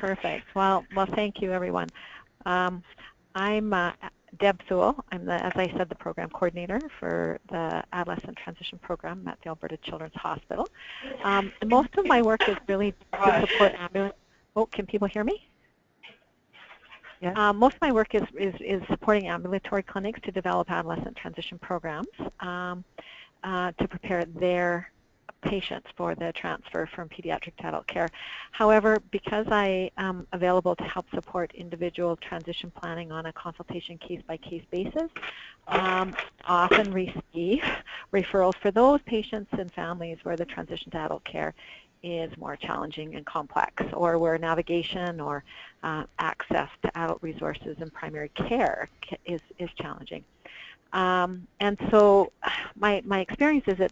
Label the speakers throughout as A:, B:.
A: Perfect. Well, thank you, everyone. I'm Deb Thul. I'm, as I said, the program coordinator for the Adolescent Transition Program at the Alberta Children's Hospital. Most of my work is really to support ambulance. Oh, can people hear me?
B: Yeah.
A: Most of my work is supporting ambulatory clinics to develop adolescent transition programs to prepare their patients for the transfer from pediatric to adult care. However, because I am available to help support individual transition planning on a consultation case-by-case basis, often receive referrals for those patients and families where the transition to adult care is more challenging and complex, or where navigation or access to adult resources and primary care is challenging. And so my experience is that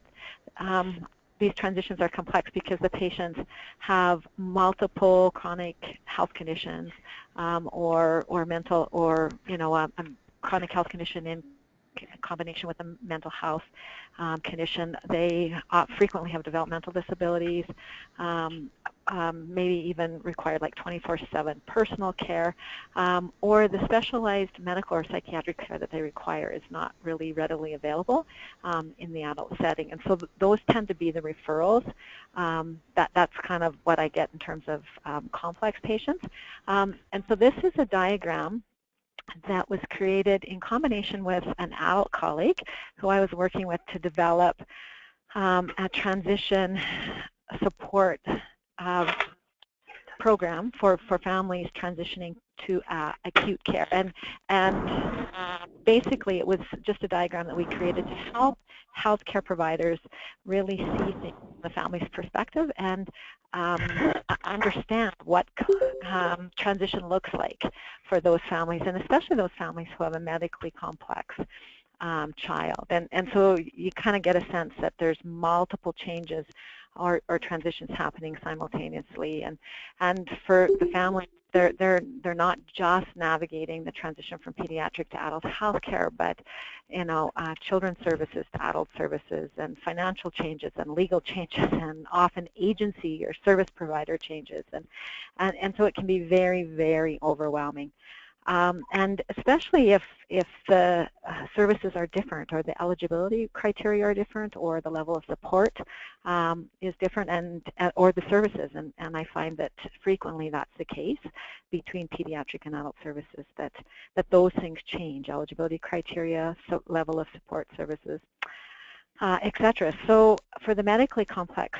A: these transitions are complex because the patients have multiple chronic health conditions or mental or a chronic health condition in combination with a mental health condition. They frequently have developmental disabilities, maybe even require like 24/7 personal care, or the specialized medical or psychiatric care that they require is not really readily available in the adult setting. And so those tend to be the referrals. That's kind of what I get in terms of complex patients. And so this is a diagram that was created in combination with an adult colleague who I was working with to develop a transition support program for families transitioning to acute care. And basically it was just a diagram that we created to help healthcare providers really see things from the family's perspective and understand what transition looks like for those families, and especially those families who have a medically complex child. And so you kind of get a sense that there's multiple changes or transitions happening simultaneously, and for the family, they're not just navigating the transition from pediatric to adult health care, but children's services to adult services, and financial changes and legal changes, and often agency or service provider changes, and so it can be very, very overwhelming. And especially if the services are different, or the eligibility criteria are different, or the level of support is different, or the services, and I find that frequently that's the case between pediatric and adult services, that those things change, eligibility criteria, level of support services, etc. So for the medically complex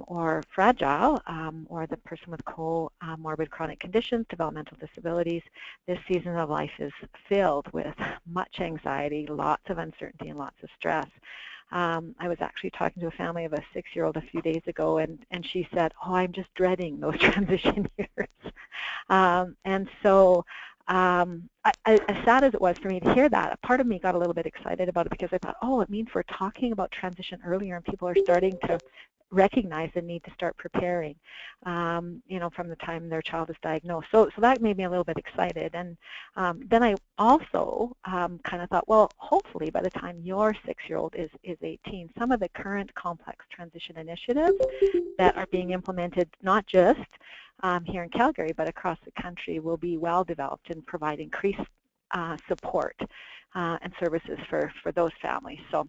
A: or fragile, or the person with comorbid chronic conditions, developmental disabilities, this season of life is filled with much anxiety, lots of uncertainty, and lots of stress. I was actually talking to a family of a 6-year-old a few days ago, and she said, "Oh, I'm just dreading those transition years." And so as sad as it was for me to hear that, a part of me got a little bit excited about it, because I thought, oh, it means we're talking about transition earlier, and people are starting to recognize the need to start preparing, from the time their child is diagnosed. So that made me a little bit excited. And then I also kind of thought, well, hopefully by the time your 6-year-old is 18, some of the current complex transition initiatives that are being implemented, not just here in Calgary, but across the country, will be well developed and provide increased support and services for those families. So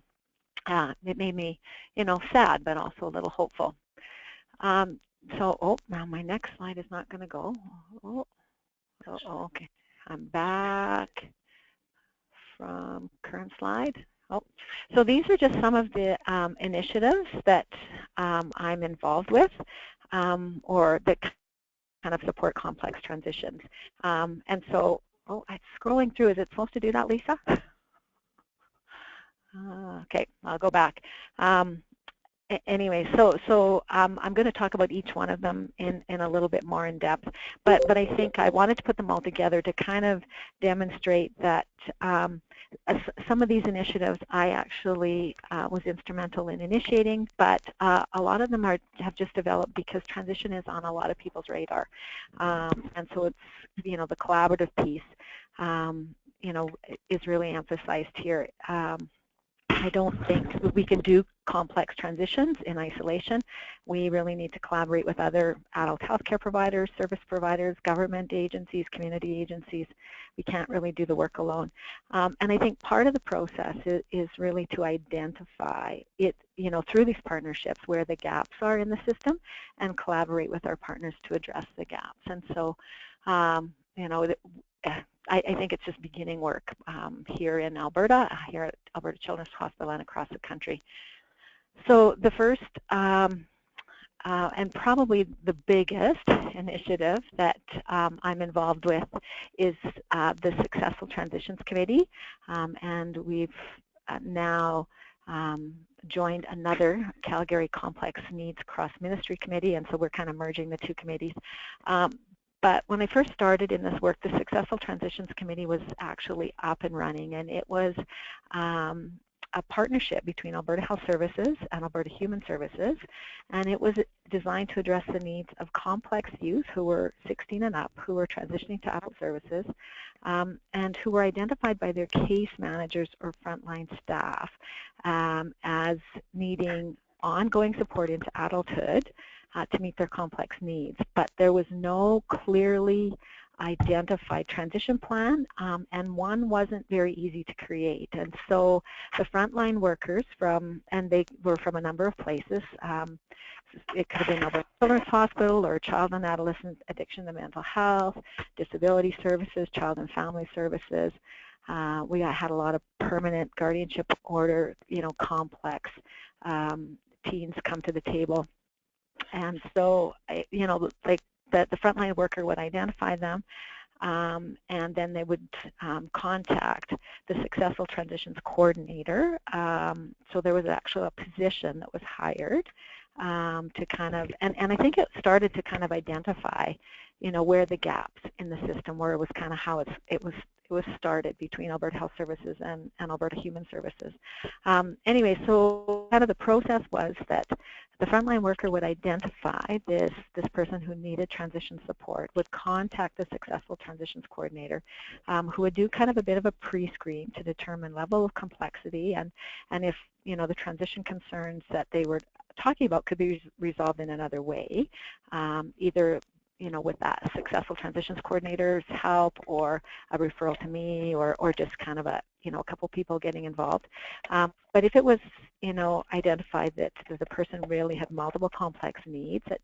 A: it made me, sad, but also a little hopeful. So, now my next slide is not going to go. Okay. I'm back from current slide. So these are just some of the initiatives that I'm involved with, or that kind of support complex transitions. And so, I'm scrolling through. Is it supposed to do that, Lisa? Okay, I'll go back. Anyway, so I'm going to talk about each one of them in a little bit more in depth, but I think I wanted to put them all together to kind of demonstrate that some of these initiatives I actually was instrumental in initiating, but a lot of them have just developed because transition is on a lot of people's radar, and so it's the collaborative piece is really emphasized here. I don't think we can do complex transitions in isolation. We really need to collaborate with other adult healthcare providers, service providers, government agencies, community agencies. We can't really do the work alone. And I think part of the process is really to identify it, through these partnerships where the gaps are in the system and collaborate with our partners to address the gaps. And so, I think it's just beginning work here in Alberta, here at Alberta Children's Hospital and across the country. So the first and probably the biggest initiative that I'm involved with is the Successful Transitions Committee, and we've now joined another Calgary Complex Needs Cross-Ministry Committee, and so we're kind of merging the two committees. But when I first started in this work, the Successful Transitions Committee was actually up and running, and it was a partnership between Alberta Health Services and Alberta Human Services, and it was designed to address the needs of complex youth who were 16 and up, who were transitioning to adult services, and who were identified by their case managers or frontline staff as needing ongoing support into adulthood to meet their complex needs. But there was no clearly identified transition plan, and one wasn't very easy to create. And so the frontline workers and they were from a number of places. It could have been Alberta Children's Hospital or Child and Adolescent Addiction and Mental Health, Disability Services, Child and Family Services. We had a lot of permanent guardianship order, complex teens come to the table. And so, like the frontline worker would identify them, and then they would contact the Successful Transitions Coordinator. So there was actually a position that was hired to kind of, and I think it started to kind of identify, where the gaps in the system were. It was kind of how it was started between Alberta Health Services and Alberta Human Services. Anyway, so kind of the process was that the frontline worker would identify this person who needed transition support, would contact the Successful Transitions Coordinator, who would do kind of a bit of a pre-screen to determine level of complexity and if the transition concerns that they were talking about could be resolved in another way, either with that Successful Transitions Coordinator's help or a referral to me or just kind of a couple people getting involved. But if it was identified that the person really had multiple complex needs that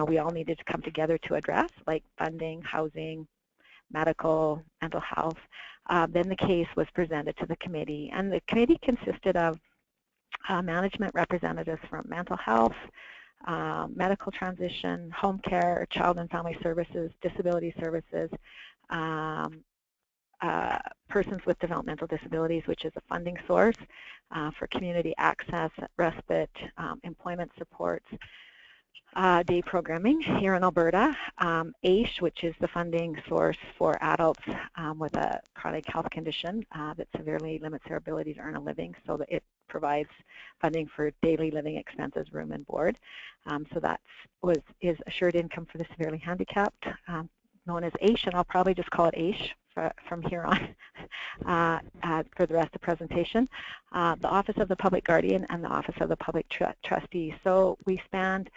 A: we all needed to come together to address, like funding, housing, medical, mental health, then the case was presented to the committee. And the committee consisted of management representatives from mental health, medical transition, home care, child and family services, disability services, persons with developmental disabilities, which is a funding source for community access, respite, employment supports, day programming here in Alberta, AISH, which is the funding source for adults with a chronic health condition that severely limits their ability to earn a living, so that it provides funding for daily living expenses, room and board. So that is assured income for the severely handicapped, known as AISH, and I'll probably just call it AISH from here on for the rest of the presentation. The Office of the Public Guardian and the Office of the Public Trustee. So we spanned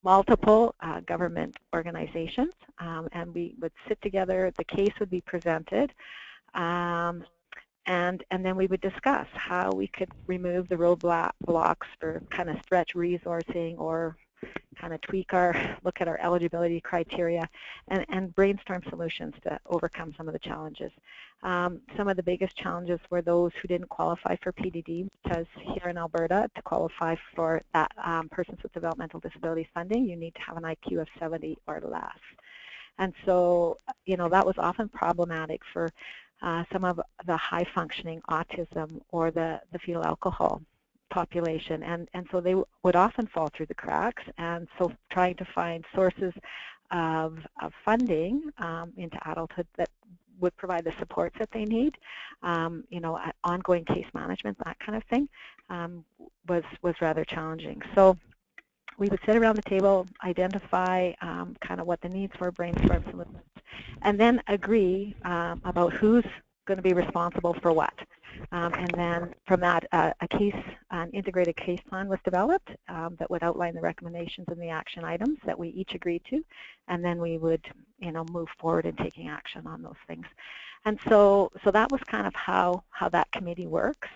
A: multiple government organizations, and we would sit together, the case would be presented, and then we would discuss how we could remove the roadblocks for kind of stretch resourcing or kind of look at our eligibility criteria and brainstorm solutions to overcome some of the challenges. Some of the biggest challenges were those who didn't qualify for PDD, because here in Alberta, to qualify for that persons with developmental disabilities funding, you need to have an IQ of 70 or less. And so, that was often problematic for some of the high-functioning autism or the fetal alcohol population, and so they would often fall through the cracks. And so trying to find sources of funding into adulthood that would provide the supports that they need, ongoing case management, that kind of thing, was rather challenging. So we would sit around the table, identify kind of what the needs were, brainstorm solutions, and then agree about who's going to be responsible for what. And then from that, an integrated case plan was developed that would outline the recommendations and the action items that we each agreed to, and then we would, move forward in taking action on those things. And so that was kind of how that committee works.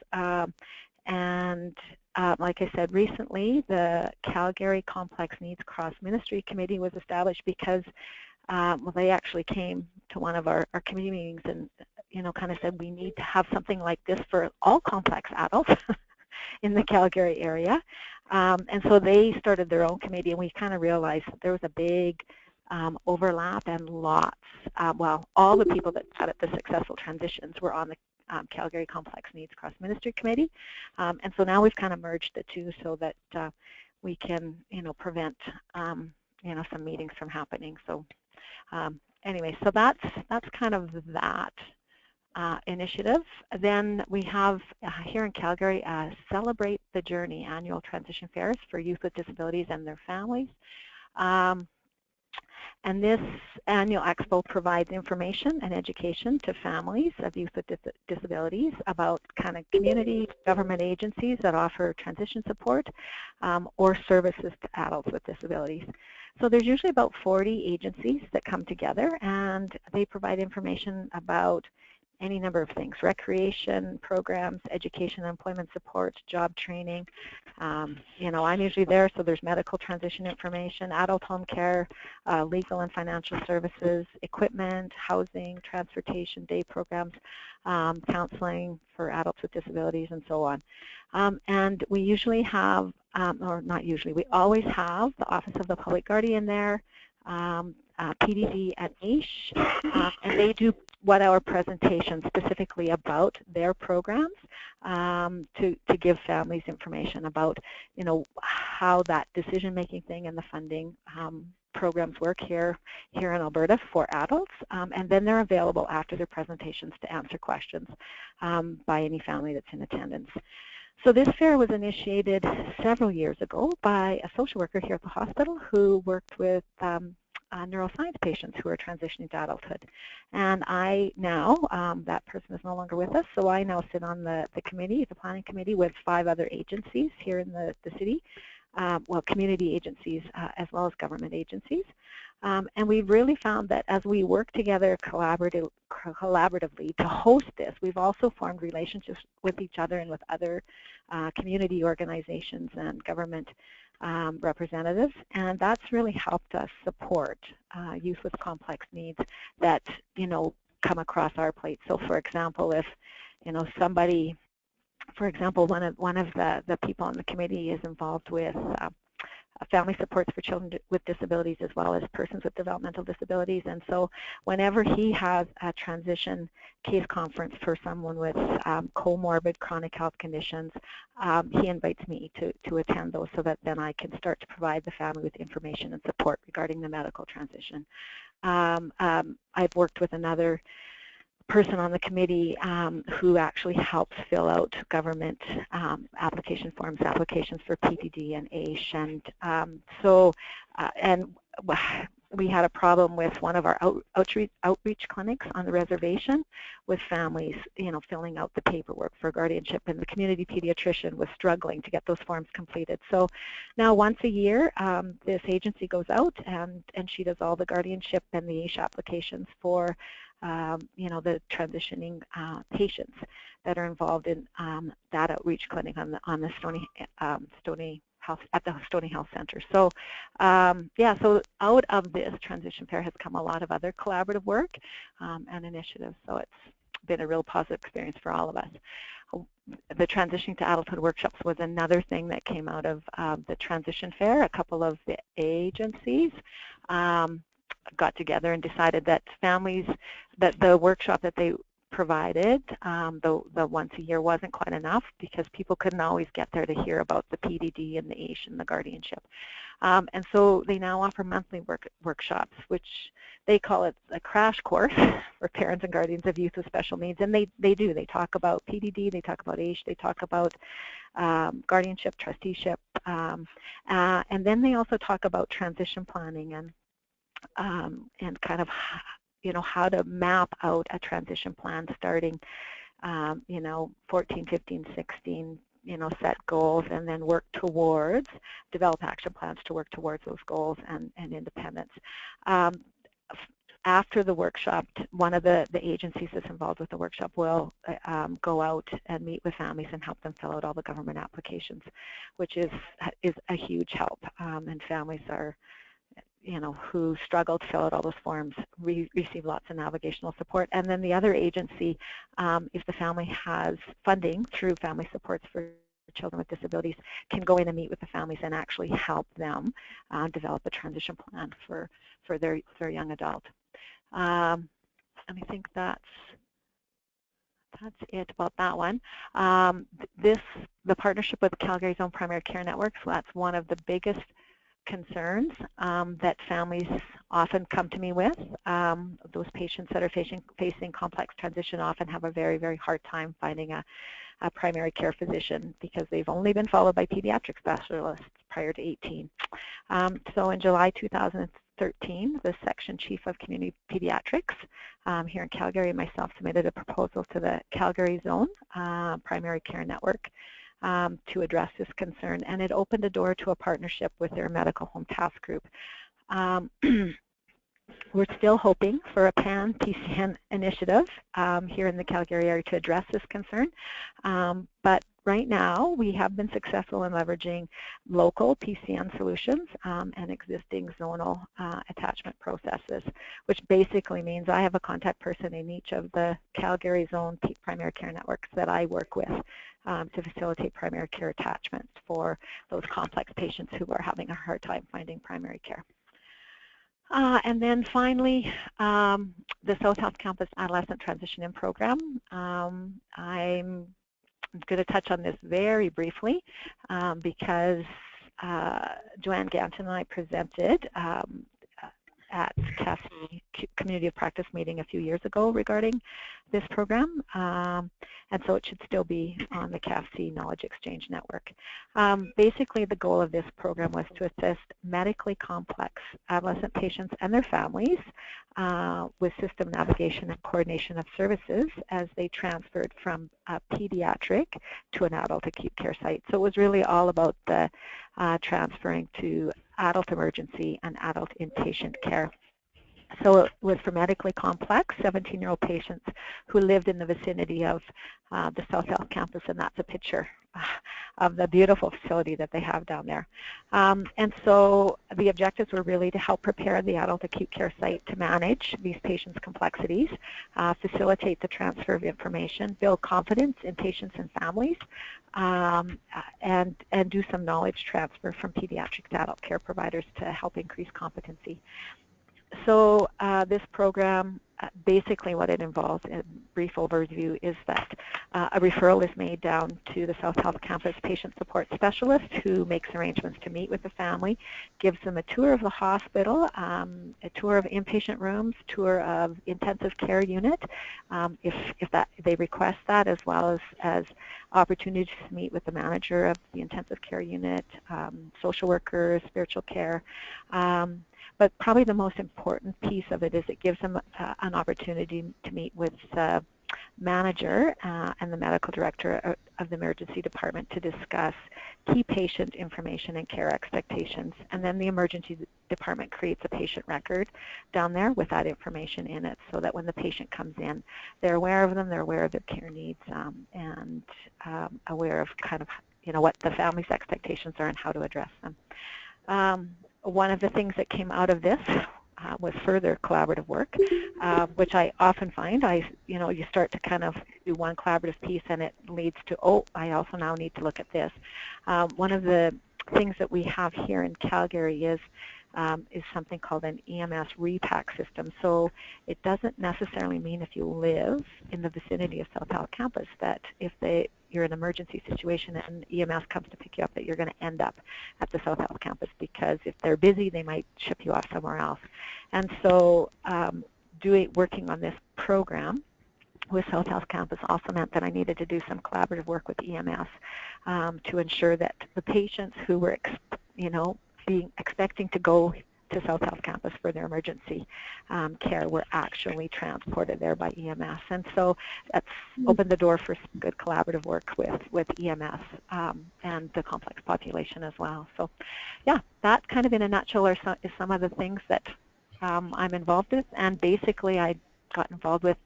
A: Like I said, recently the Calgary Complex Needs Cross-Ministry Committee was established because they actually came to one of our committee meetings and kind of said we need to have something like this for all complex adults in the Calgary area. And so they started their own committee, and we kind of realized that there was a big overlap and lots. All the people that had the successful transitions were on the Calgary Complex Needs Cross-Ministry Committee. And so now we've kind of merged the two so that we can, prevent, some meetings from happening. So anyway, so that's kind of that initiative. Then we have here in Calgary Celebrate the Journey annual transition fairs for youth with disabilities and their families. And this annual expo provides information and education to families of youth with disabilities about kind of community government agencies that offer transition support or services to adults with disabilities. So there's usually about 40 agencies that come together, and they provide information about any number of things: recreation programs, education and employment support, job training. I'm usually there, so there's medical transition information, adult home care, legal and financial services, equipment, housing, transportation, day programs, counseling for adults with disabilities, and so on. And we usually have, or not usually, we always have the Office of the Public Guardian there, PDD and AISH, and they do one-hour presentations specifically about their programs to give families information about, how that decision-making thing and the funding programs work here in Alberta for adults, and then they're available after their presentations to answer questions by any family that's in attendance. So this fair was initiated several years ago by a social worker here at the hospital who worked with neuroscience patients who are transitioning to adulthood. And I now, that person is no longer with us, so I now sit on the committee, the planning committee, with 5 other agencies here in the city, community agencies as well as government agencies. And we've really found that as we work together collaboratively to host this, we've also formed relationships with each other and with other community organizations and government representatives, and that's really helped us support youth with complex needs that come across our plate. So for example, if somebody, for example, one of the people on the committee is involved with family supports for children with disabilities as well as persons with developmental disabilities, and so whenever he has a transition case conference for someone with comorbid chronic health conditions, he invites me to attend those so that then I can start to provide the family with information and support regarding the medical transition. I've worked with another person on the committee who actually helps fill out government application forms, applications for PDD and AISH, and we had a problem with one of our outreach clinics on the reservation with families, filling out the paperwork for guardianship, and the community pediatrician was struggling to get those forms completed. So now once a year, this agency goes out and she does all the guardianship and the AISH applications for the transitioning patients that are involved in that outreach clinic on the Stoney Health, at the Stoney Health Center. So so out of this transition fair has come a lot of other collaborative work and initiatives. So it's been a real positive experience for all of us. The Transitioning to Adulthood workshops was another thing that came out of the transition fair. A couple of the agencies got together and decided that families, that the workshop that they provided, the once a year, wasn't quite enough because people couldn't always get there to hear about the PDD and the AISH and the guardianship. And so they now offer monthly workshops, which they call it a crash course for parents and guardians of youth with special needs. And they do. They talk about PDD, they talk about AISH, they talk about guardianship, trusteeship, and then they also talk about transition planning and kind of how to map out a transition plan starting you know, 14, 15, 16, you know, set goals and then work towards, develop action plans to work towards those goals and independence. After the workshop, one of the agencies that's involved with the workshop will go out and meet with families and help them fill out all the government applications, which is a huge help. And families are, you know, who struggle to fill out all those forms receive lots of navigational support. And then the other agency, if the family has funding through Family Supports for Children with Disabilities, can go in and meet with the families and actually help them develop a transition plan for their young adult. And I think that's it about that one. The partnership with Calgary's own primary care network, so that's one of the biggest concerns that families often come to me with. Those patients that are facing complex transition often have a very, very hard time finding a primary care physician because they've only been followed by pediatric specialists prior to 18. So in July 2013, the section chief of community pediatrics here in Calgary and myself submitted a proposal to the Calgary Zone primary care network to address this concern, and it opened a door to a partnership with their medical home task group. We're still hoping for a pan-PCN initiative here in the Calgary area to address this concern, but right now we have been successful in leveraging local PCN solutions and existing zonal attachment processes, which basically means I have a contact person in each of the Calgary Zone primary care networks that I work with to facilitate primary care attachments for those complex patients who are having a hard time finding primary care. And then finally, the South Health Campus Adolescent Transition In Program. I'm going to touch on this very briefly because Joanne Ganton and I presented at CAPHC Community of Practice meeting a few years ago regarding this program, and so it should still be on the CAPHC Knowledge Exchange Network. Basically, the goal of this program was to assist medically complex adolescent patients and their families with system navigation and coordination of services as they transferred from a pediatric to an adult acute care site. So it was really all about the transferring to adult emergency and adult inpatient care. So it was for medically complex 17-year-old patients who lived in the vicinity of the South Health Campus, and that's a picture of the beautiful facility that they have down there. And so the objectives were really to help prepare the adult acute care site to manage these patients' complexities, facilitate the transfer of information, build confidence in patients and families, and do some knowledge transfer from pediatric to adult care providers to help increase competency. So this program, basically what it involves, in brief overview, is that a referral is made down to the South Health Campus patient support specialist who makes arrangements to meet with the family, gives them a tour of the hospital, a tour of inpatient rooms, tour of intensive care unit, if they request that, as well as opportunities to meet with the manager of the intensive care unit, social workers, spiritual care. But probably the most important piece of it is it gives them an opportunity to meet with the manager and the medical director of the emergency department to discuss key patient information and care expectations. And then the emergency department creates a patient record down there with that information in it, so that when the patient comes in, they're aware of them, they're aware of their care needs, and aware of kind of, you know, what the family's expectations are and how to address them. One of the things that came out of this was further collaborative work, which I often find, you start to kind of do one collaborative piece and it leads to, oh, I also now need to look at this. One of the things that we have here in Calgary is something called an EMS repack system. So it doesn't necessarily mean if you live in the vicinity of South Health Campus that if you're in an emergency situation and EMS comes to pick you up, that you're going to end up at the South Health Campus, because if they're busy, they might ship you off somewhere else. And so working on this program with South Health Campus also meant that I needed to do some collaborative work with EMS to ensure that the patients who were, expecting to go to South Health Campus for their emergency care were actually transported there by EMS. And so that's opened the door for some good collaborative work with EMS and the complex population as well. So yeah, that kind of in a nutshell is some of the things that I'm involved with. And basically I got involved with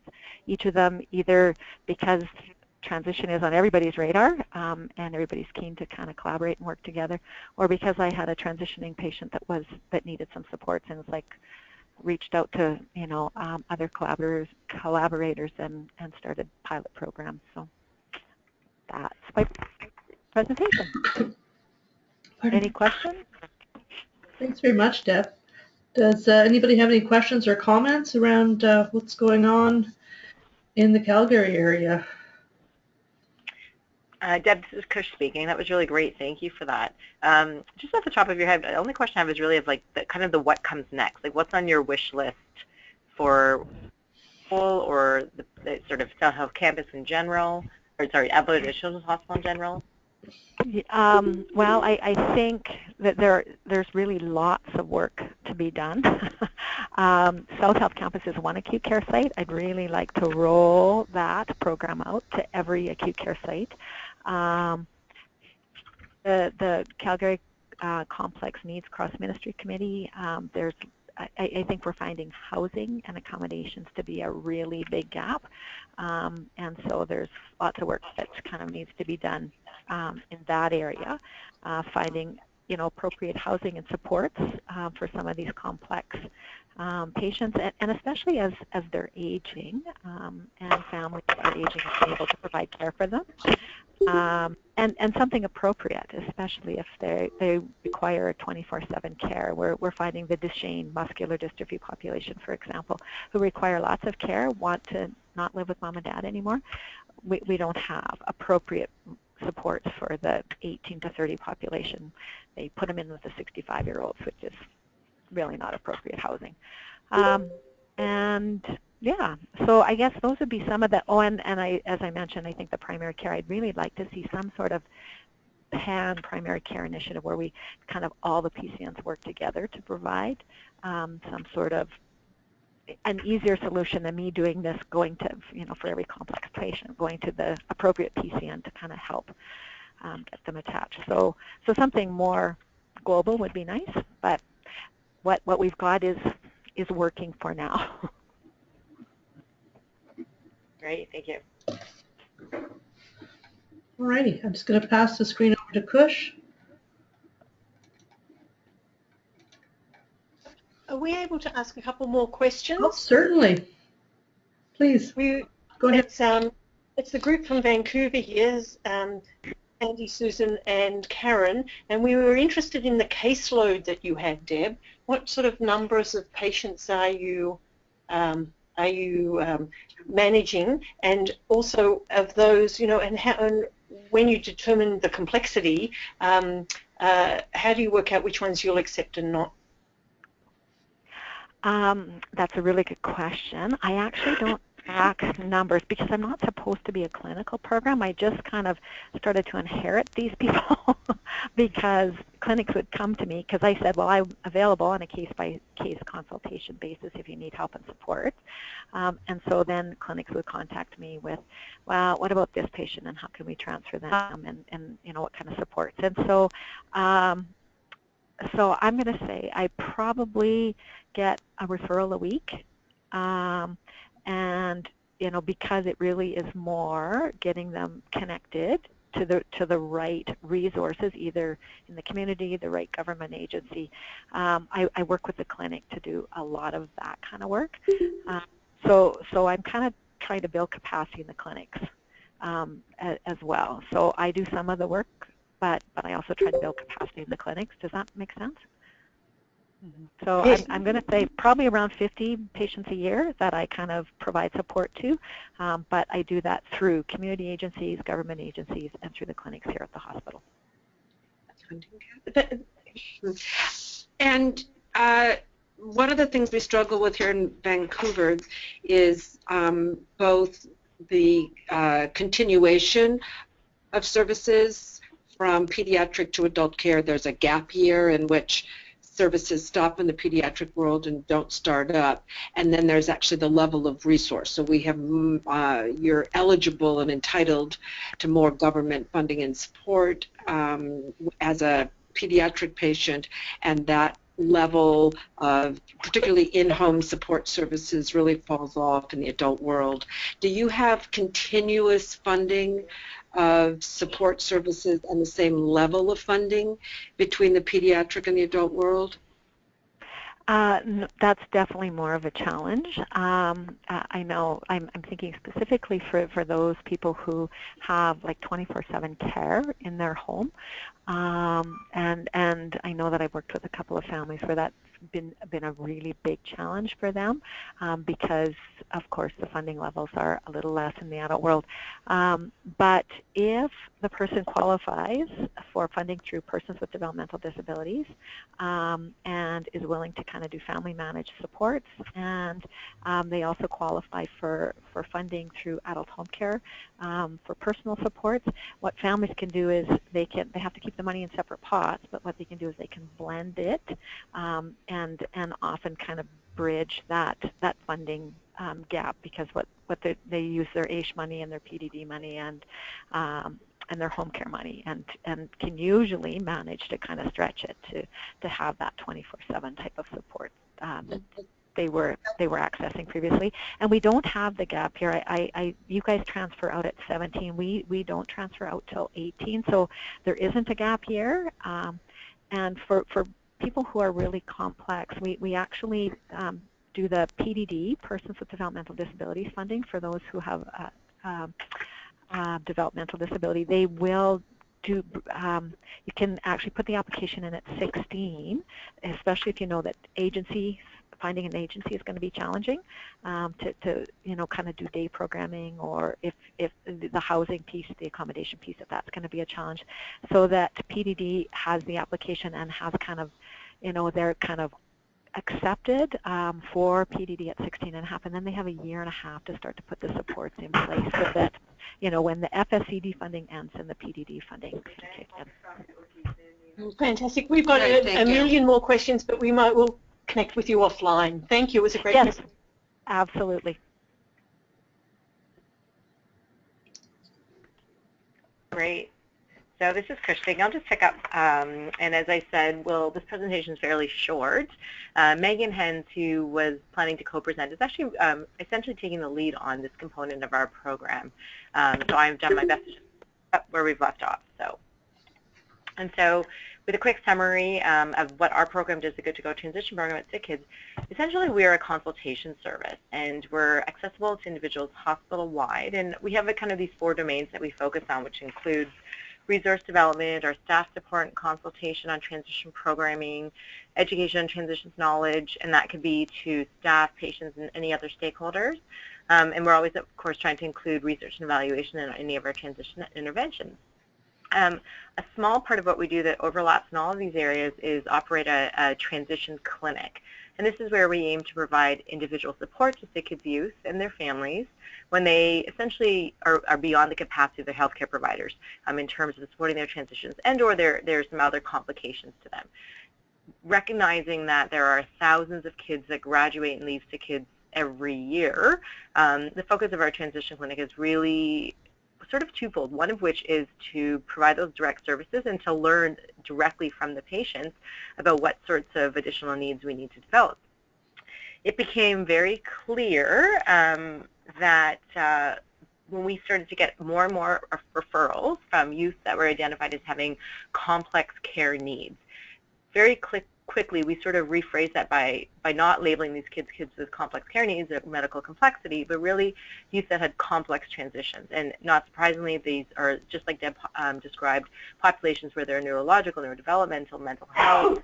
A: each of them either because transition is on everybody's radar and everybody's keen to kind of collaborate and work together, or because I had a transitioning patient that needed some supports and was like reached out to other collaborators and started pilot programs. So that's my presentation. Any questions?
B: Thanks very much, Deb. Does anybody have any questions or comments around what's going on in the Calgary area?
C: Deb, this is Kush speaking. That was really great. Thank you for that. Just off the top of your head, the only question I have is really of like kind of the what comes next. Like what's on your wish list for or the sort of South Health Campus in general, or sorry, Alberta Children's Hospital in general?
A: Well, I think that there's really lots of work to be done. South Health Campus is one acute care site. I'd really like to roll that program out to every acute care site. The Calgary Complex Needs Cross-Ministry Committee, I think we're finding housing and accommodations to be a really big gap, and so there's lots of work that kind of needs to be done in that area, finding appropriate housing and supports for some of these complex patients, and especially as they're aging and families are aging and being able to provide care for them. And something appropriate, especially if they require 24/7 care. We're finding the Duchenne muscular dystrophy population, for example, who require lots of care, want to not live with mom and dad anymore. We don't have appropriate supports for the 18 to 30 population. They put them in with the 65-year-olds, which is really not appropriate housing. And yeah, so I guess those would be some of the, as I mentioned, I think the primary care, I'd really like to see some sort of primary care initiative where we kind of all the PCNs work together to provide some sort of an easier solution than me doing this, going to, for every complex patient, going to the appropriate PCN to kind of help get them attached. So something more global would be nice, but what we've got is working for now.
C: Great, thank you.
B: All righty, I'm just going to pass the screen over to Kush.
D: Are we able to ask a couple more questions?
B: Oh, certainly. Please, go ahead.
D: It's the group from Vancouver here, Andy, Susan, and Karen, and we were interested in the caseload that you had, Deb. What sort of numbers of patients are you managing, and also of those, and when you determine the complexity, how do you work out which ones you'll accept and not?
A: That's a really good question. I actually don't track numbers because I'm not supposed to be a clinical program. I just kind of started to inherit these people because clinics would come to me because I said, well, I'm available on a case-by-case consultation basis if you need help and support. And so then clinics would contact me with, well, what about this patient and how can we transfer them and what kind of supports. And so so I'm going to say I probably get a referral a week, and because it really is more getting them connected to the right resources, either in the community, the right government agency. I work with the clinic to do a lot of that kind of work. So I'm kind of trying to build capacity in the clinics as well. So I do some of the work, but I also try to build capacity in the clinics. Does that make sense? So I'm going to say probably around 50 patients a year that I kind of provide support to, but I do that through community agencies, government agencies, and through the clinics here at the hospital.
E: And one of the things we struggle with here in Vancouver is both the continuation of services from pediatric to adult care. There's a gap year in which services stop in the pediatric world and don't start up, and then there's actually the level of resource. So we have you're eligible and entitled to more government funding and support as a pediatric patient, and that level of particularly in-home support services really falls off in the adult world. Do you have continuous funding of support services and the same level of funding between the pediatric and the adult world?
A: That's definitely more of a challenge. I know I'm thinking specifically for those people who have like 24/7 care in their home, and I know that I've worked with a couple of families where that's been a really big challenge for them because, of course, the funding levels are a little less in the adult world. But if the person qualifies for funding through persons with developmental disabilities and is willing to kind of do family managed supports, and they also qualify for funding through adult home care for personal supports, what families can do is they have to keep the money in separate pots, but what they can do is they can blend it and often kind of bridge that funding gap, because what they use their AISH money and their PDD money and their home care money, and can usually manage to kind of stretch it to have that 24/7 type of support that they were accessing previously. And we don't have the gap here. You guys transfer out at 17. We don't transfer out till 18, so there isn't a gap here. And for people who are really complex, we actually do the PDD, Persons with Developmental Disabilities funding, for those who have developmental disability. They will do, you can actually put the application in at 16, especially if you know that finding an agency is going to be challenging to kind of do day programming, or if the housing piece, the accommodation piece, if that's going to be a challenge, so that PDD has the application and has kind of, they're kind of accepted for PDD at 16 and a half, and then they have a year and a half to start to put the supports in place so that, when the FSCD funding ends and the PDD funding can kick in.
D: Fantastic. We've got a million more questions, but we'll connect with you offline. Thank you. It was a great
A: Yes, absolutely.
C: Great. So this is Kush speaking. I'll just pick up, and as I said, this presentation is fairly short. Megan Henze, who was planning to co-present, is actually essentially taking the lead on this component of our program. So I've done my best to just pick up where we've left off. So with a quick summary of what our program does, the Good to Go transition program at Sick Kids, essentially we are a consultation service, and we're accessible to individuals hospital-wide, and we have kind of these 4 domains that we focus on, which includes resource development, our staff support and consultation on transition programming, education on transitions knowledge, and that could be to staff, patients, and any other stakeholders. And we're always, of course, trying to include research and evaluation in any of our transition interventions. A small part of what we do that overlaps in all of these areas is operate a transition clinic. And this is where we aim to provide individual support to Sick Kids youth and their families when they essentially are beyond the capacity of their healthcare providers in terms of supporting their transitions, and or there's some other complications to them. Recognizing that there are thousands of kids that graduate and leave Sick Kids every year, the focus of our transition clinic is really sort of twofold, one of which is to provide those direct services and to learn directly from the patients about what sorts of additional needs we need to develop. It became very clear that when we started to get more and more referrals from youth that were identified as having complex care needs, very quickly we sort of rephrased that by not labeling these kids with complex care needs or medical complexity, but really youth that had complex transitions. And not surprisingly, these are, just like Deb described, populations where there are neurological, neurodevelopmental, mental health,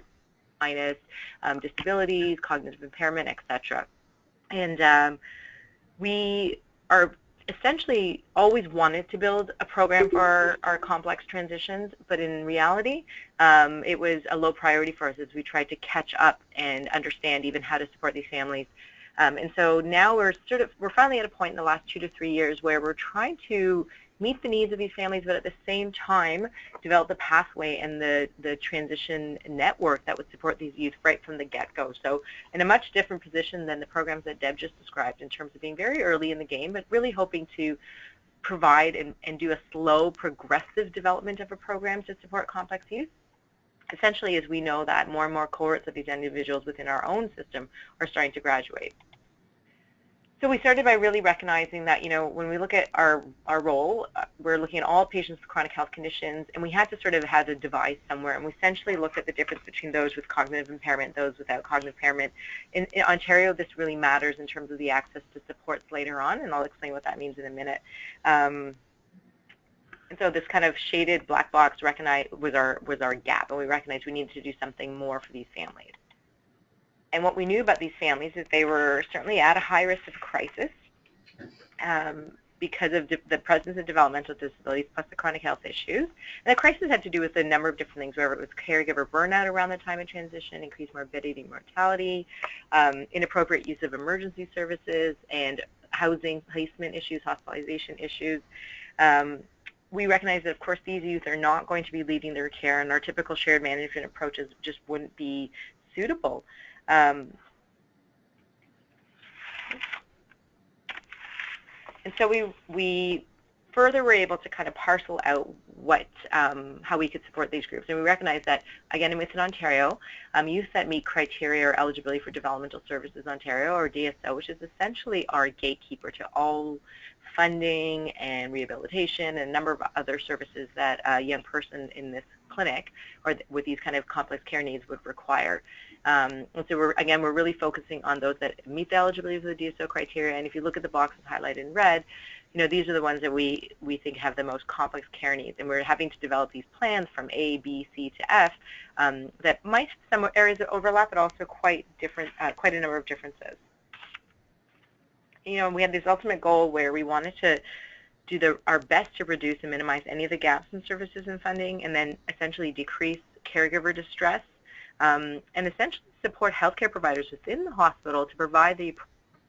C: minus disabilities, cognitive impairment, etc. And we are essentially always wanted to build a program for our complex transitions, but in reality, it was a low priority for us as we tried to catch up and understand even how to support these families. And so now we're finally at a point in the last 2 to 3 years where we're trying to meet the needs of these families, but at the same time develop the pathway and the transition network that would support these youth right from the get-go. So in a much different position than the programs that Deb just described in terms of being very early in the game, but really hoping to provide and do a slow, progressive development of a program to support complex youth. Essentially, as we know that more and more cohorts of these individuals within our own system are starting to graduate. So we started by really recognizing that, when we look at our role, we're looking at all patients with chronic health conditions, and we had to sort of have a device somewhere, and we essentially looked at the difference between those with cognitive impairment, those without cognitive impairment. In Ontario, this really matters in terms of the access to supports later on, and I'll explain what that means in a minute. And so this kind of shaded black box was our gap, and we recognized we needed to do something more for these families. And what we knew about these families is they were certainly at a high risk of crisis because of the presence of developmental disabilities plus the chronic health issues. And the crisis had to do with a number of different things, whether it was caregiver burnout around the time of transition, increased morbidity and mortality, inappropriate use of emergency services, and housing placement issues, hospitalization issues. We recognize that, of course, these youth are not going to be leading their care, and our typical shared management approaches just wouldn't be suitable. And so we further were able to kind of parcel out how we could support these groups. And we recognize that, again, within Ontario, youth that meet criteria or eligibility for Developmental Services Ontario, or DSO, which is essentially our gatekeeper to all funding and rehabilitation and a number of other services that a young person in this clinic or with these kind of complex care needs would require. And so we're really focusing on those that meet the eligibility for the DSO criteria. And if you look at the boxes highlighted in red, these are the ones that we think have the most complex care needs. And we're having to develop these plans from A, B, C to F that might have some areas that overlap, but also quite a number of differences. We had this ultimate goal where we wanted to do our best to reduce and minimize any of the gaps in services and funding, and then essentially decrease caregiver distress, and essentially support healthcare providers within the hospital to provide the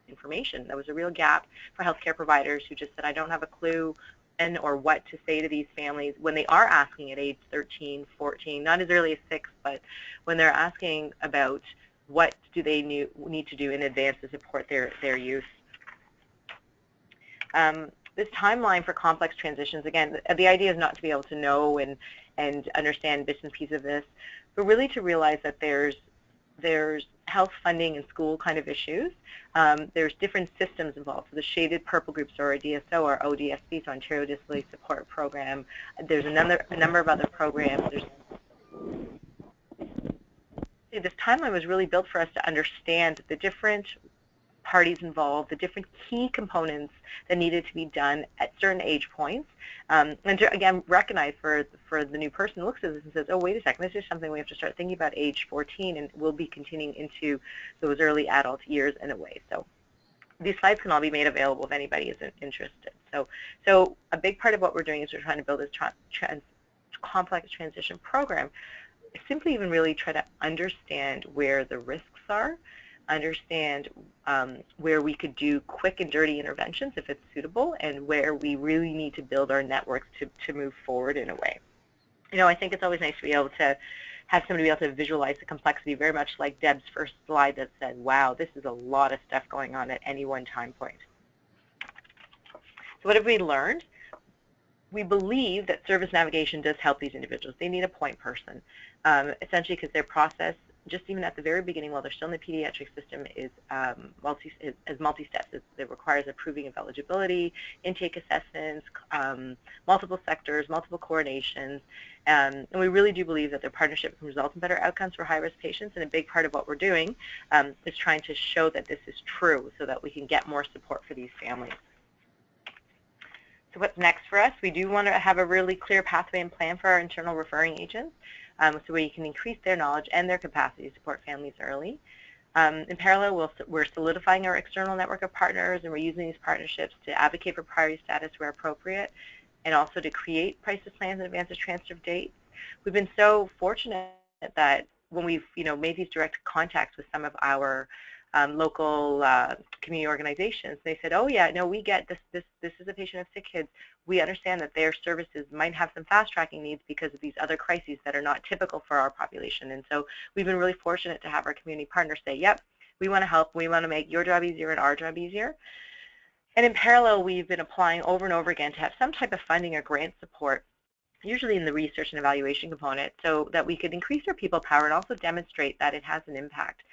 C: information. There was a real gap for healthcare providers who just said, I don't have a clue when or what to say to these families when they are asking at age 13, 14, not as early as 6, but when they're asking about what do they need to do in advance to support their youth. This timeline for complex transitions, again, the idea is not to be able to know and understand bits and pieces of this, but really to realize that there's health funding and school kind of issues. There's different systems involved. So the shaded purple groups are a DSO or ODSP, so Ontario Disability Support Program. There's a number of other programs. This timeline was really built for us to understand the different parties involved, the different key components that needed to be done at certain age points, and to, again, recognize for the new person who looks at this and says, oh, wait a second, this is something we have to start thinking about age 14, and we'll be continuing into those early adult years in a way. So these slides can all be made available if anybody is interested. So a big part of what we're doing is we're trying to build this complex transition program, simply even really try to understand where the risks are, understand where we could do quick and dirty interventions if it's suitable, and where we really need to build our networks to move forward in a way. I think it's always nice to be able to have somebody be able to visualize the complexity, very much like Deb's first slide that said, wow, this is a lot of stuff going on at any one time point. So what have we learned? We believe that service navigation does help these individuals. They need a point person, essentially because their process, just even at the very beginning, while they're still in the pediatric system, is multi-steps. It requires approving of eligibility, intake assessments, multiple sectors, multiple coordinations, and we really do believe that their partnership can result in better outcomes for high-risk patients, and a big part of what we're doing is trying to show that this is true so that we can get more support for these families. So what's next for us? We do want to have a really clear pathway and plan for our internal referring agents, so we can increase their knowledge and their capacity to support families early. In parallel, we're solidifying our external network of partners, and we're using these partnerships to advocate for priority status where appropriate, and also to create crisis plans in advance of transfer dates. We've been so fortunate that when we've made these direct contacts with some of our local community organizations. They said, oh yeah, no, we get this. This is a patient of sick kids. We understand that their services might have some fast tracking needs because of these other crises that are not typical for our population. And so we've been really fortunate to have our community partners say, yep, we want to help. We want to make your job easier and our job easier. And in parallel, we've been applying over and over again to have some type of funding or grant support, usually in the research and evaluation component, so that we could increase our people power and also demonstrate that it has an impact.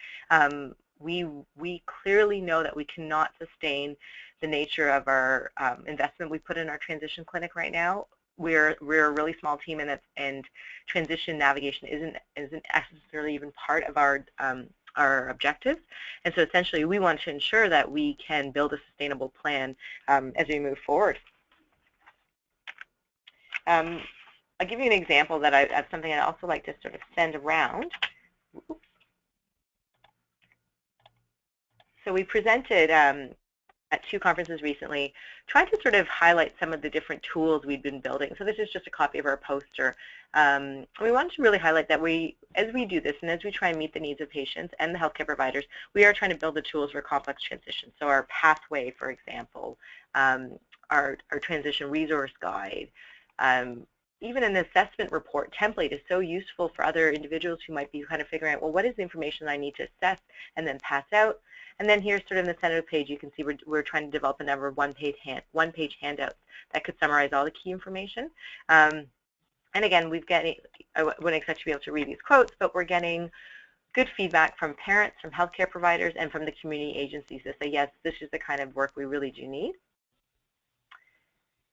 C: We clearly know that we cannot sustain the nature of our investment we put in our transition clinic right now. We're a really small team, and transition navigation isn't necessarily even part of our objectives. And so essentially we want to ensure that we can build a sustainable plan as we move forward. I'll give you an example of something I'd also like to sort of send around. So we presented at 2 conferences recently, trying to sort of highlight some of the different tools we've been building. So this is just a copy of our poster. We wanted to really highlight that as we do this and as we try and meet the needs of patients and the healthcare providers, we are trying to build the tools for complex transition. So our pathway, for example, our transition resource guide, even an assessment report template is so useful for other individuals who might be kind of figuring out, well, what is the information I need to assess and then pass out? And then here's sort of in the center of the page, you can see we're trying to develop a number of one-page handouts that could summarize all the key information. And again, I wouldn't expect to be able to read these quotes, but we're getting good feedback from parents, from healthcare providers, and from the community agencies that say, yes, this is the kind of work we really do need.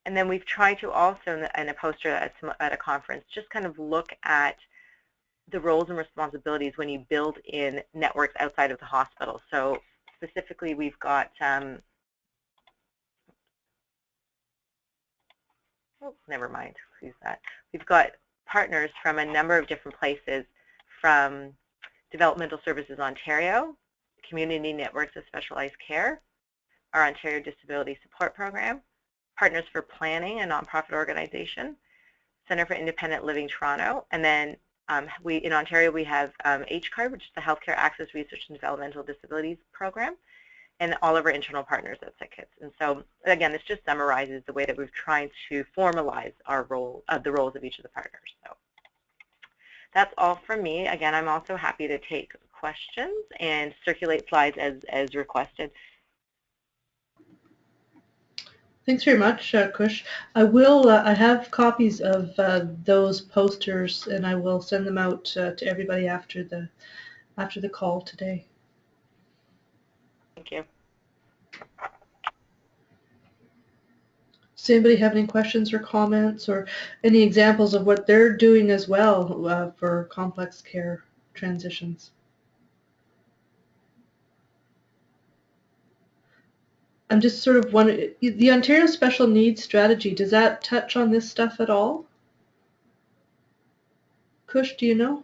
C: And then we've tried to also, in a poster at a conference, just kind of look at the roles and responsibilities when you build in networks outside of the hospital. So specifically, we've got, oh, never mind, use that. We've got partners from a number of different places, from Developmental Services Ontario, Community Networks of Specialized Care, our Ontario Disability Support Program, Partners for Planning, a nonprofit organization, Centre for Independent Living Toronto, and then in Ontario we have HCARD, which is the Healthcare Access Research and Developmental Disabilities Program, and all of our internal partners at SickKids. And so again, this just summarizes the way that we've tried to formalize our role, the roles of each of the partners. So that's all from me. Again, I'm also happy to take questions and circulate slides as requested.
B: Thanks very much, Kush. I have copies of those posters, and I will send them out to everybody after the call today.
C: Thank you.
B: Does anybody have any questions or comments or any examples of what they're doing as well for complex care transitions? I'm just sort of wondering, the Ontario Special Needs Strategy, does that touch on this stuff at all? Kush, do you know?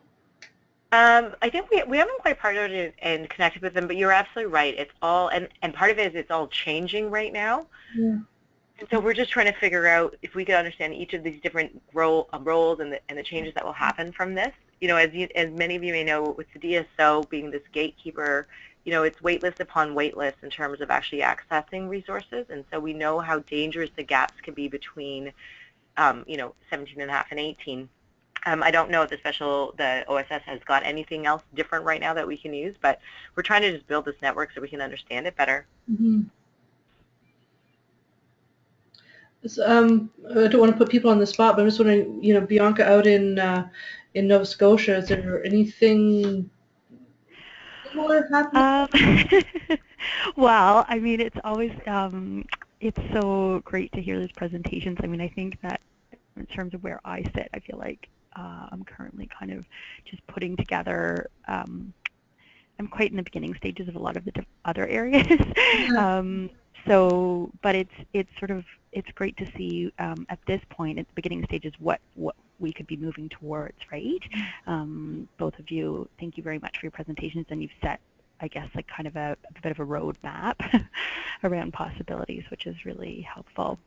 C: I think we haven't quite partnered and connected with them, but you're absolutely right. It's all, and part of it is it's all changing right now.
B: Yeah.
C: And so we're just trying to figure out if we could understand each of these different roles and the changes that will happen from this. You know, as many of you may know, with the DSO being this gatekeeper, you know, it's waitlist upon waitlist in terms of actually accessing resources, and so we know how dangerous the gaps can be between, you know, 17 and a half and 18. I don't know if the OSS has got anything else different right now that we can use, but we're trying to just build this network so we can understand it better.
B: Mm-hmm. I don't want to put people on the spot, but I'm just wondering, you know, Bianca, out in Nova Scotia, is there anything similar happening?
F: Well, I mean, it's always it's so great to hear these presentations. I mean, I think that in terms of where I sit, I feel like I'm currently kind of just putting together. I'm quite in the beginning stages of a lot of the other areas.
B: Yeah.
F: So, but it's great to see at this point, at the beginning stages, what we could be moving towards, right? Both of you, thank you very much for your presentations, and you've set, I guess, like kind of a bit of a roadmap around possibilities, which is really helpful.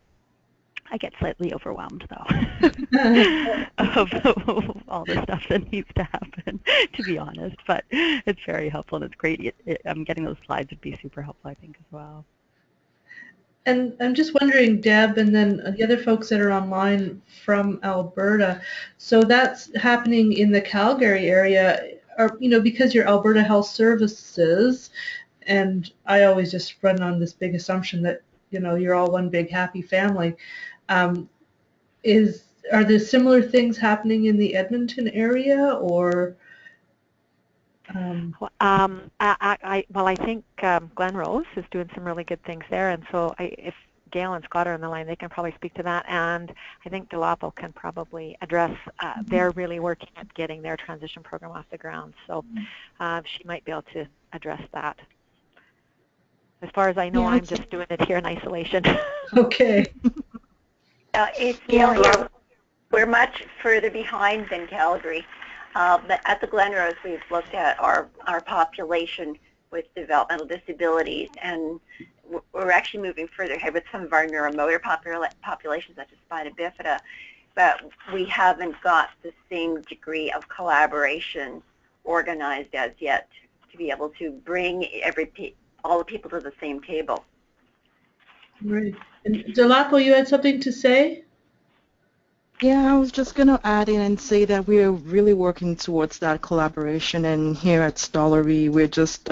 F: I get slightly overwhelmed, though, of all the stuff that needs to happen, to be honest. But it's very helpful, and it's great. Getting those slides would be super helpful, I think, as well.
B: And I'm just wondering, Deb, and then the other folks that are online from Alberta, so that's happening in the Calgary area, because you're Alberta Health Services, and I always just run on this big assumption that, you're all one big happy family. Are there similar things happening in the Edmonton area, or?
A: I think Glen Rose is doing some really good things there, and so if Gail and Scott are on the line, they can probably speak to that, and I think Delapo can probably address, they're really working at getting their transition program off the ground, so she might be able to address that. As far as I know, I'm just doing it here in isolation.
B: Okay.
G: It's Gail here. We're much further behind than Calgary. But at the Glen Rose, we've looked at our population with developmental disabilities, and we're actually moving further ahead with some of our neuromotor populations, such as spina bifida, but we haven't got the same degree of collaboration organized as yet to be able to bring all the people to the same table.
B: Right. And Delapo, you had something to say?
H: Yeah, I was just going to add in and say that we're really working towards that collaboration, and here at Stollery, we're just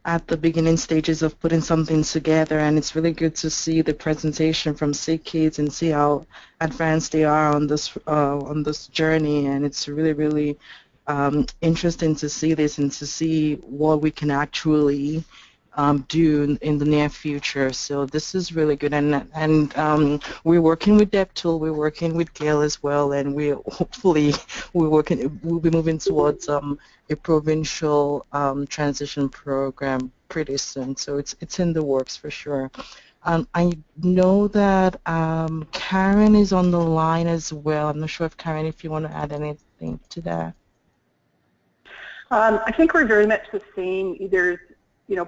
H: at the beginning stages of putting something together, and it's really good to see the presentation from Sick Kids and see how advanced they are on this journey, and it's really, really interesting to see this and to see what we can actually do in the near future. So this is really good, and we're working with Deb Thul, we're working with Gail as well, and we'll be moving towards a provincial transition program pretty soon. So it's in the works for sure. I know that Karen is on the line as well. I'm not sure if Karen, if you want to add anything to that.
I: I think we're very much the same. Either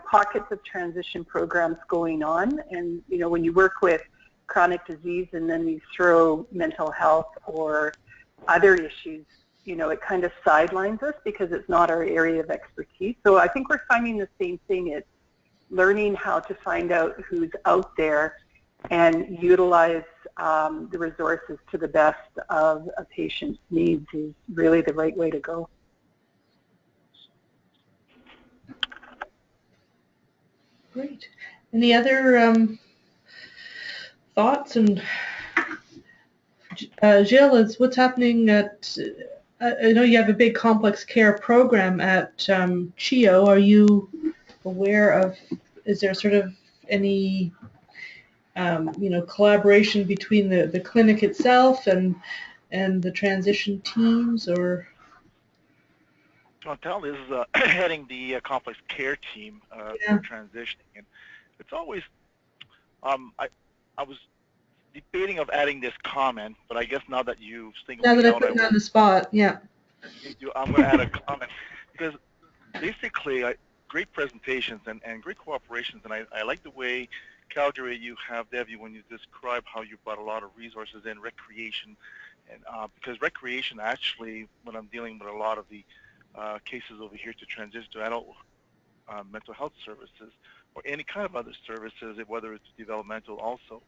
I: pockets of transition programs going on, and when you work with chronic disease and then you throw mental health or other issues, it kind of sidelines us because it's not our area of expertise. So I think we're finding the same thing. It's learning how to find out who's out there and utilize the resources to the best of a patient's needs is really the right way to go.
B: Great. Any other thoughts? And Gilles, what's happening at, I know you have a big complex care program at CHIO. Are you aware of, is there sort of any, collaboration between the clinic itself and the transition teams, or?
J: Chantal is heading the complex care team for transitioning, and it's always, I was debating of adding this comment, but I guess now that you singled
B: now
J: me
B: that
J: out,
B: I put it on the spot, yeah.
J: I'm going to add a comment, because basically great presentations and great cooperations, and I like the way Calgary you have, Debbie, when you describe how you brought a lot of resources in recreation, and because recreation actually, when I'm dealing with a lot of the cases over here to transition to adult mental health services or any kind of other services, whether it's developmental also,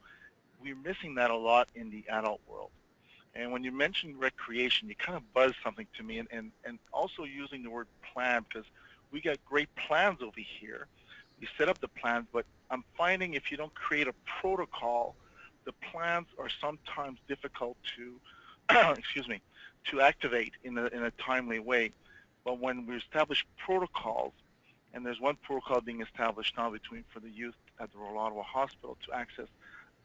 J: we're missing that a lot in the adult world. And when you mention recreation, you kind of buzz something to me, and also using the word plan, because we got great plans over here. We set up the plans, but I'm finding if you don't create a protocol, the plans are sometimes difficult to, to activate in a timely way. But when we establish protocols, and there's one protocol being established now for the youth at the Royal Ottawa Hospital to access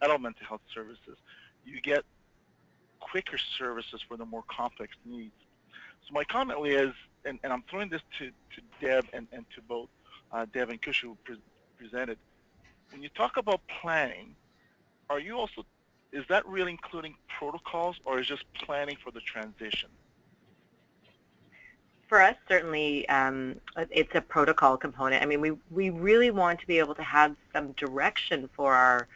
J: adult mental health services, you get quicker services for the more complex needs. So my comment is, and I'm throwing this to Deb and to both Deb and Kush who presented, when you talk about planning, is that really including protocols, or is just planning for the transition?
C: For us, certainly, it's a protocol component. I mean, we really want to be able to have some direction for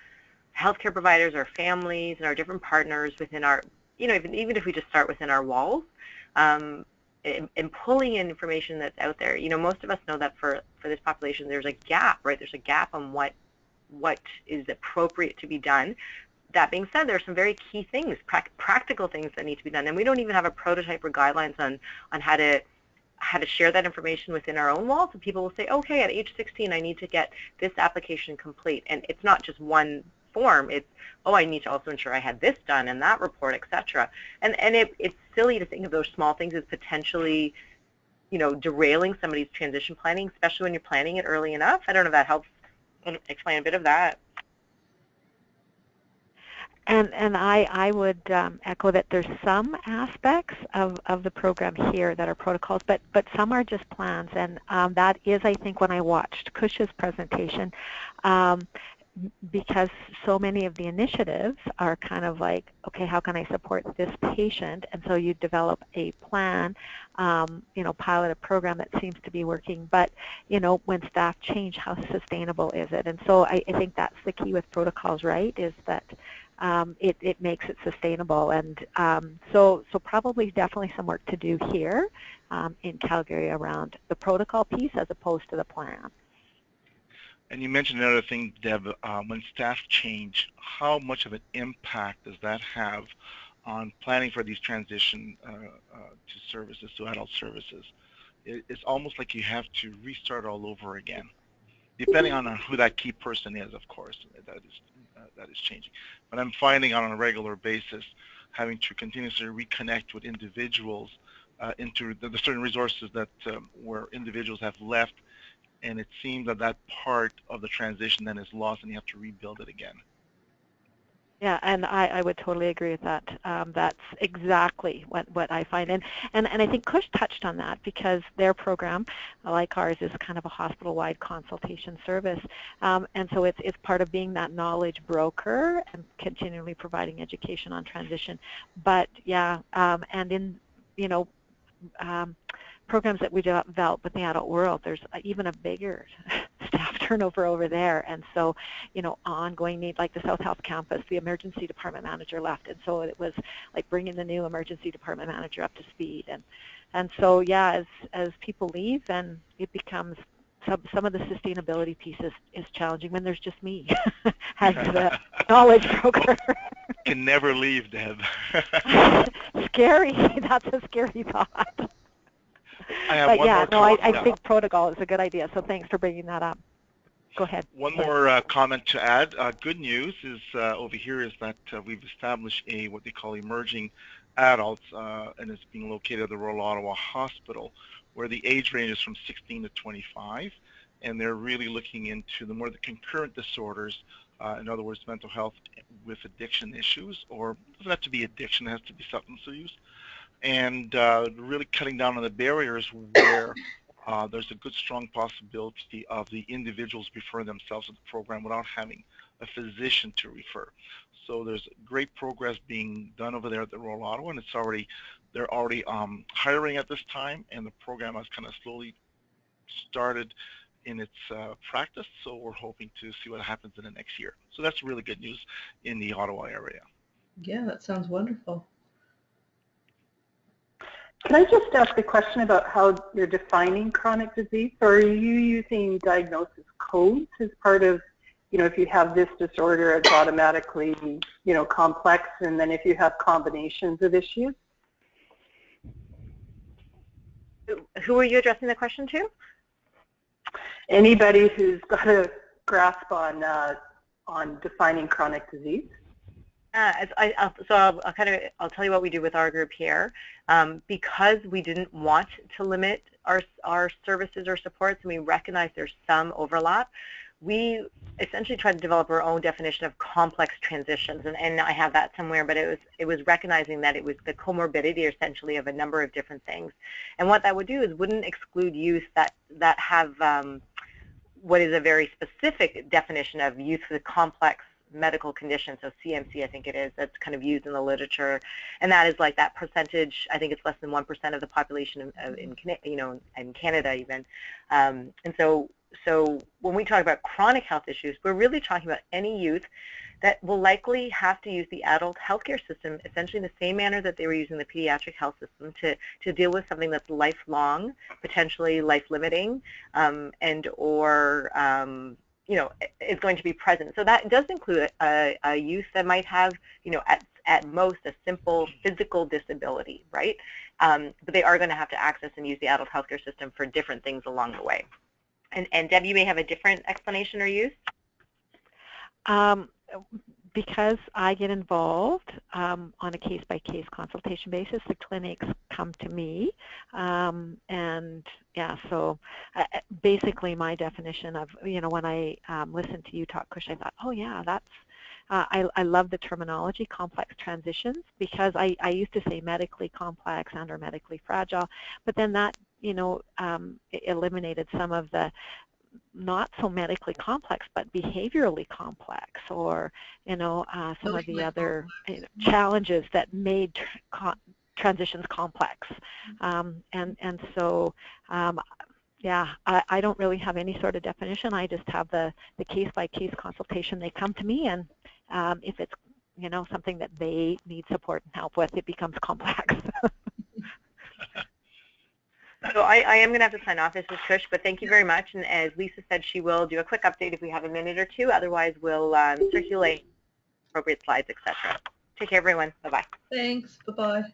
C: healthcare providers, our families, and our different partners within our, even if we just start within our walls, and pulling in information that's out there. Most of us know that for this population, there's a gap, right? There's a gap on what is appropriate to be done. That being said, there are some very key things, practical things that need to be done, and we don't even have a prototype or guidelines on how to share that information within our own walls. And people will say, okay, at age 16, I need to get this application complete, and it's not just one form. It's, oh, I need to also ensure I had this done and that report, etc. And it's silly to think of those small things as potentially, derailing somebody's transition planning, especially when you're planning it early enough. I don't know if that helps explain a bit of that.
A: And I would echo that there's some aspects of the program here that are protocols, but some are just plans, and that is, I think, when I watched Kush's presentation, because so many of the initiatives are kind of like, okay, how can I support this patient? And so you develop a plan, pilot a program that seems to be working, but, when staff change, how sustainable is it? And so I think that's the key with protocols, right, is that it makes it sustainable. And so probably definitely some work to do here in Calgary around the protocol piece as opposed to the plan.
J: And you mentioned another thing, Deb, when staff change, how much of an impact does that have on planning for these transition to services, to adult services? It's almost like you have to restart all over again, depending on who that key person is, of course. That is changing. But I'm finding on a regular basis having to continuously reconnect with individuals into the certain resources that where individuals have left, and it seems that part of the transition then is lost and you have to rebuild it again.
A: Yeah, and I would totally agree with that. That's exactly what I find. And I think Kush touched on that, because their program, like ours, is kind of a hospital-wide consultation service. And so it's part of being that knowledge broker and continually providing education on transition. But yeah, and in, programs that we develop with the adult world, there's even a bigger staff turnover over there, and so ongoing need, like the South Health campus, the emergency department manager left, and so it was like bringing the new emergency department manager up to speed, and so yeah, as people leave, then it becomes some of the sustainability pieces is challenging when there's just me as the knowledge broker.
J: Can never leave, Deb.
A: Scary. That's a scary thought. I think protocol is a good idea, so thanks for bringing that up. Go ahead.
J: One more comment to add. Good news is over here is that we've established what they call emerging adults, and it's being located at the Royal Ottawa Hospital, where the age range is from 16 to 25, and they're really looking into the concurrent disorders, in other words, mental health with addiction issues, or it doesn't have to be addiction, it has to be substance use, and really cutting down on the barriers where there's a good, strong possibility of the individuals referring themselves to the program without having a physician to refer. So there's great progress being done over there at the Royal Ottawa, and they're already hiring at this time, and the program has kind of slowly started in its practice, so we're hoping to see what happens in the next year. So that's really good news in the Ottawa area.
B: Yeah, that sounds wonderful.
I: Can I just ask a question about how you're defining chronic disease? Or are you using diagnosis codes as part of, if you have this disorder, it's automatically, complex, and then if you have combinations of issues?
C: Who are you addressing the question to?
I: Anybody who's got a grasp on defining chronic disease.
C: I'll tell you what we do with our group here. Because we didn't want to limit our services or supports, and we recognize there's some overlap, we essentially tried to develop our own definition of complex transitions, and I have that somewhere, but it was recognizing that it was the comorbidity essentially of a number of different things. And what that would do is wouldn't exclude youth that have what is a very specific definition of youth with complex medical condition, so CMC I think it is, that's kind of used in the literature, and that is like that percentage, I think it's less than 1% of the population in Canada even, and so when we talk about chronic health issues, we're really talking about any youth that will likely have to use the adult healthcare system essentially in the same manner that they were using the pediatric health system to deal with something that's lifelong, potentially life-limiting, and or is going to be present. So that does include a youth that might have, at most a simple physical disability, right? But they are going to have to access and use the adult healthcare system for different things along the way. And Deb, you may have a different explanation or use?
A: Because I get involved on a case-by-case consultation basis, the clinics come to me, and yeah, so basically my definition of, when I listened to you talk, Kush, I thought, oh yeah, that's, I love the terminology, complex transitions, because I used to say medically complex and or medically fragile, but then that, eliminated some of the not so medically complex, but behaviorally complex, or some of the other challenges that made transitions complex. And so, yeah, I don't really have any sort of definition. I just have the case-by-case consultation. They come to me, and if it's something that they need support and help with, it becomes complex.
C: So I am going to have to sign off. This is Kush, but thank you very much. And as Lisa said, she will do a quick update if we have a minute or two. Otherwise, we'll circulate appropriate slides, etc. Take care, everyone. Bye-bye.
B: Thanks. Bye-bye.